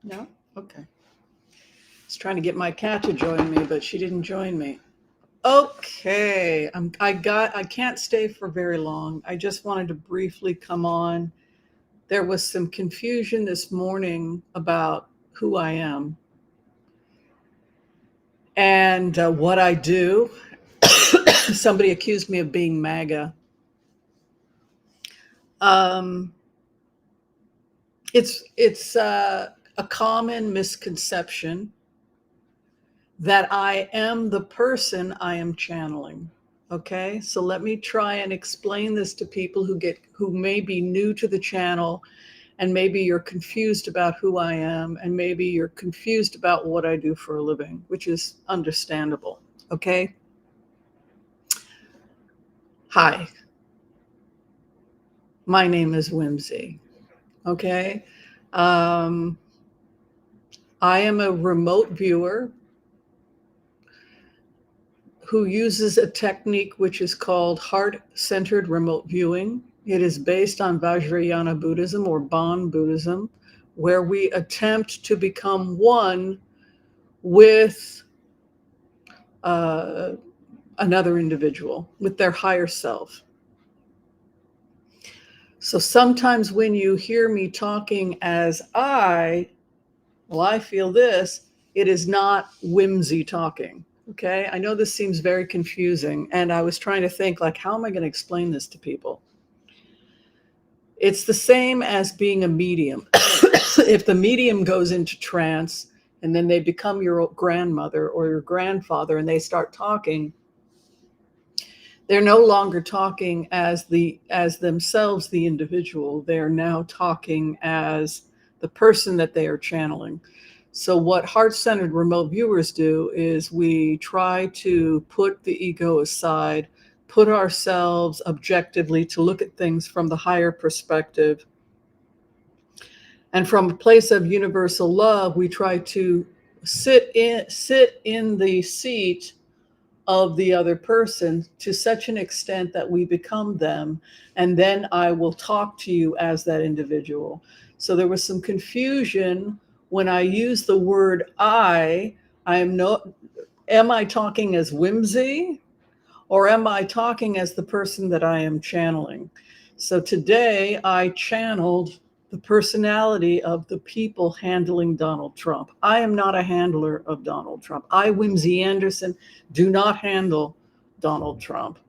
No? Okay. I was trying to get my cat to join me, but she didn't join me. Okay. I can't stay for very long. I just wanted to briefly come on. There was some confusion this morning about who I am and what I do. Somebody accused me of being MAGA. Um, it's a common misconception that I am the person I am channeling. Okay, so let me try and explain this to people who may be new to the channel, and maybe you're confused about who I am, and maybe you're confused about what I do for a living, which is understandable. Okay. Hi, my name is Whimsy. Okay. Um, I am a remote viewer who uses a technique which is called heart-centered remote viewing. It is based on Vajrayana Buddhism or Bon Buddhism, where we attempt to become one with uh, another individual, with their higher self. So sometimes when you hear me talking as well, I feel this, it is not whimsy talking. Okay. I know this seems very confusing. And I was trying to think, like, how am I going to explain this to people? It's the same as being a medium. If the medium goes into trance and then they become your grandmother or your grandfather and they start talking, they're no longer talking as themselves, the individual. They are now talking as the person that they are channeling. So what heart-centered remote viewers do is we try to put the ego aside, put ourselves objectively to look at things from the higher perspective. And from a place of universal love, we try to sit in the seat of the other person to such an extent that we become them, and then I will talk to you as that individual. So there was some confusion when I use the word am I talking as Whimsy, or am I talking as the person that I am channeling? So today I channeled the personality of the people handling Donald Trump. I am not a handler of Donald Trump. I, Whimsy Anderson, do not handle Donald Trump.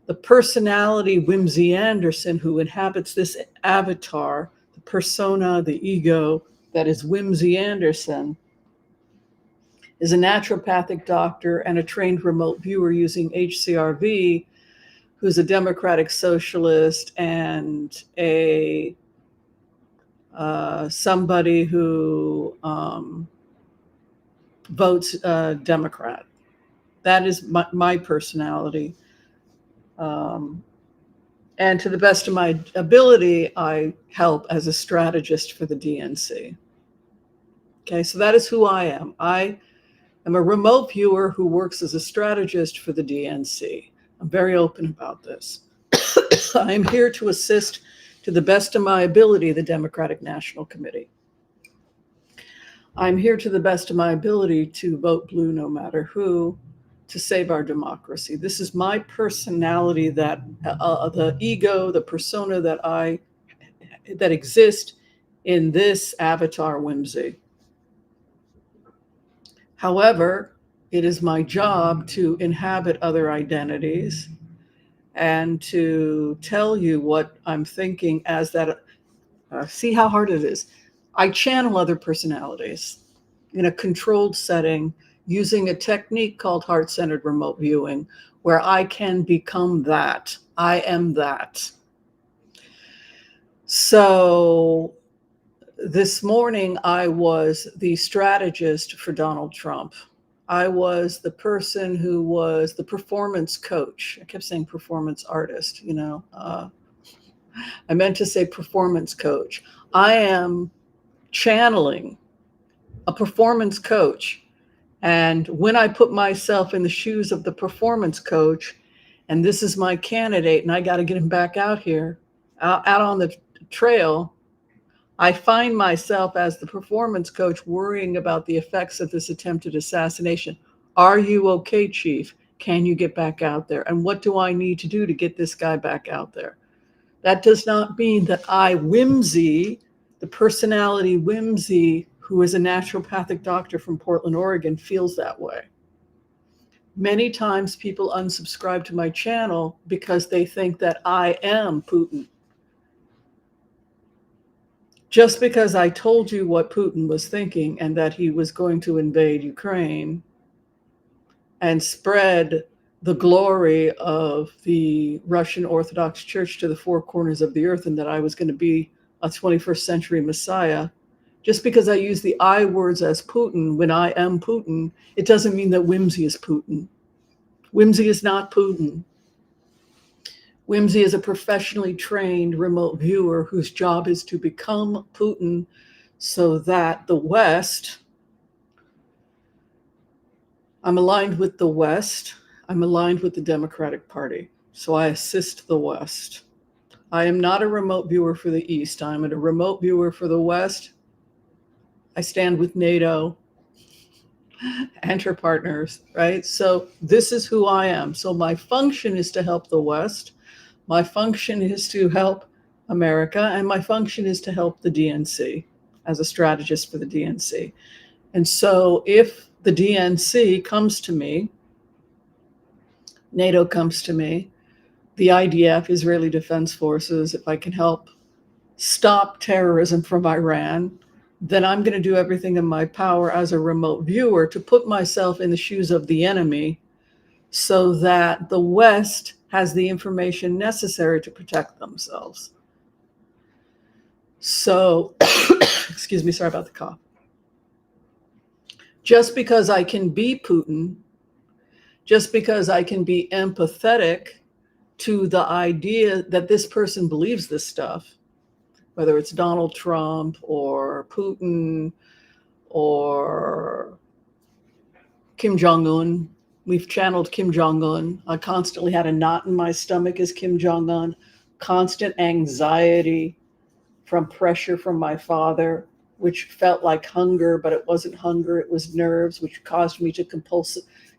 The personality, Whimsy Anderson, who inhabits this avatar, the persona, the ego that is Whimsy Anderson, is a naturopathic doctor and a trained remote viewer using HCRV, who's a democratic socialist and a somebody who votes Democrat. That is my personality. Um, and to the best of my ability, I help as a strategist for the DNC. Okay, so that is who I am. I am a remote viewer who works as a strategist for the DNC. I'm very open about this. I am here to assist, to the best of my ability, the Democratic National Committee. I'm here to the best of my ability to vote blue no matter who, to save our democracy. This is my personality, that the ego, the persona that exists in this avatar, Whimsy. However, it is my job to inhabit other identities and to tell you what I'm thinking as that. See how hard it is. I channel other personalities in a controlled setting using a technique called heart-centered remote viewing, where I can become that. I am that. So this morning, I was the strategist for Donald Trump. I was the person who was the performance coach. I kept saying performance artist, I meant to say performance coach. I am channeling a performance coach. And when I put myself in the shoes of the performance coach, and this is my candidate, and I got to get him back out here, out on the trail, I find myself as the performance coach worrying about the effects of this attempted assassination. Are you okay, Chief? Can you get back out there? And what do I need to do to get this guy back out there? That does not mean that I, Whimsy, the personality Whimsy, who is a naturopathic doctor from Portland, Oregon, feels that way. Many times people unsubscribe to my channel because they think that I am Putin. Just because I told you what Putin was thinking and that he was going to invade Ukraine and spread the glory of the Russian Orthodox Church to the four corners of the earth, and that I was going to be a 21st century Messiah, just because I use the I words as Putin when I am Putin, it doesn't mean that Whimsy is Putin. Whimsy is not Putin. Whimsy is a professionally trained remote viewer whose job is to become Putin so that the West, I'm aligned with the West, I'm aligned with the Democratic Party, so I assist the West. I am not a remote viewer for the East. I'm a remote viewer for the West. I stand with NATO and her partners, right? So this is who I am. So my function is to help the West. My function is to help America, and my function is to help the DNC as a strategist for the DNC. And so if the DNC comes to me, NATO comes to me, the IDF, Israeli Defense Forces, if I can help stop terrorism from Iran, then I'm going to do everything in my power as a remote viewer to put myself in the shoes of the enemy so that the West has the information necessary to protect themselves. So, excuse me, sorry about the cough. Just because I can be Putin, just because I can be empathetic to the idea that this person believes this stuff, whether it's Donald Trump or Putin or Kim Jong-un. We've channeled Kim Jong-un. I constantly had a knot in my stomach as Kim Jong-un, constant anxiety from pressure from my father, which felt like hunger, but it wasn't hunger, it was nerves, which caused me to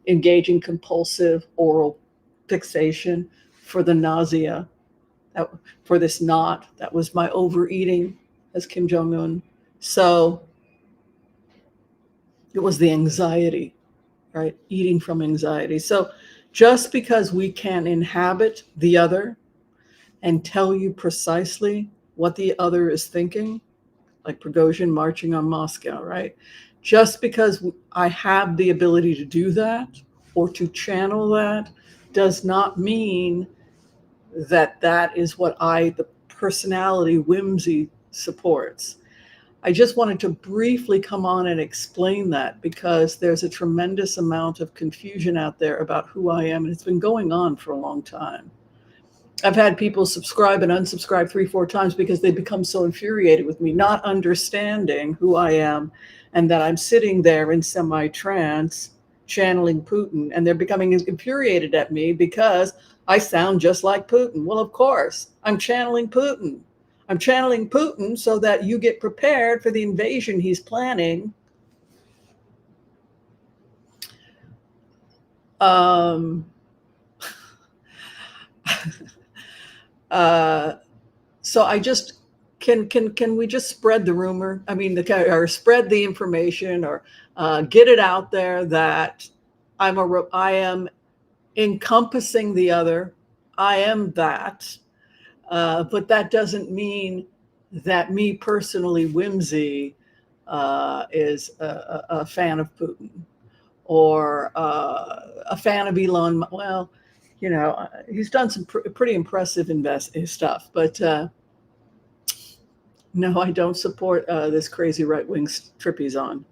engage in compulsive oral fixation for the nausea, for this knot. That was my overeating as Kim Jong-un. So it was the anxiety, right? Eating from anxiety. So just because we can inhabit the other and tell you precisely what the other is thinking, like Prigozhin marching on Moscow, right? Just because I have the ability to do that or to channel that does not mean that that is what the personality Whimsy supports. I just wanted to briefly come on and explain that because there's a tremendous amount of confusion out there about who I am, and it's been going on for a long time. I've had people subscribe and unsubscribe 3-4 times because they become so infuriated with me, not understanding who I am and that I'm sitting there in semi-trance channeling Putin, and they're becoming infuriated at me because I sound just like Putin. Well, of course, I'm channeling Putin. I'm channeling Putin so that you get prepared for the invasion he's planning. So I just can we just spread the rumor? I mean, or spread the information, or get it out there that I am encompassing the other. I am that, but that doesn't mean that me personally, Whimsy, is a fan of Putin or a fan of Elon. Well, you know, he's done some pretty impressive stuff, but no, I don't support this crazy right-wing trip he's on.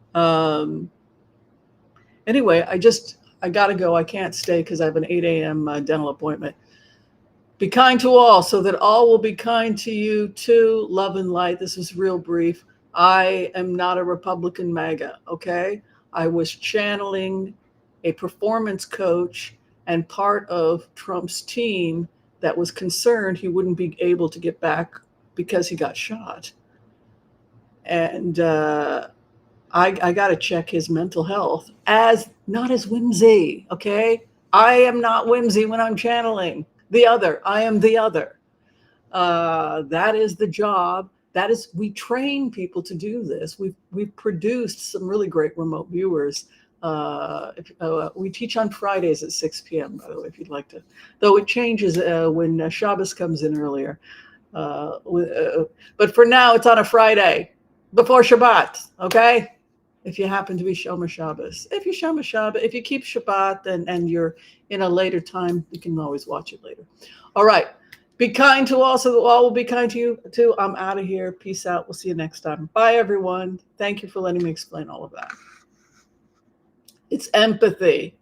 Anyway, I gotta go. I can't stay because I have an 8 a.m. Dental appointment. Be kind to all so that all will be kind to you too. Love and light. This was real brief. I am not a Republican MAGA, okay? I was channeling a performance coach and part of Trump's team that was concerned he wouldn't be able to get back because he got shot. and I got to check his mental health as not as Whimsy. Okay, I am not Whimsy when I'm channeling the other. I am the other. That is the job. That is, we train people to do this. We've produced some really great remote viewers. We teach on Fridays at 6 p.m. By the way, if you'd like to. Though it changes when Shabbos comes in earlier. But for now, it's on a Friday before Shabbat. Okay, if you happen to be Shomer Shabbos, if you Shomer Shabbos, if you keep Shabbat and you're in a later time, you can always watch it later. All right. Be kind to all, so that all will be kind to you too. I'm out of here. Peace out. We'll see you next time. Bye, everyone. Thank you for letting me explain all of that. It's empathy.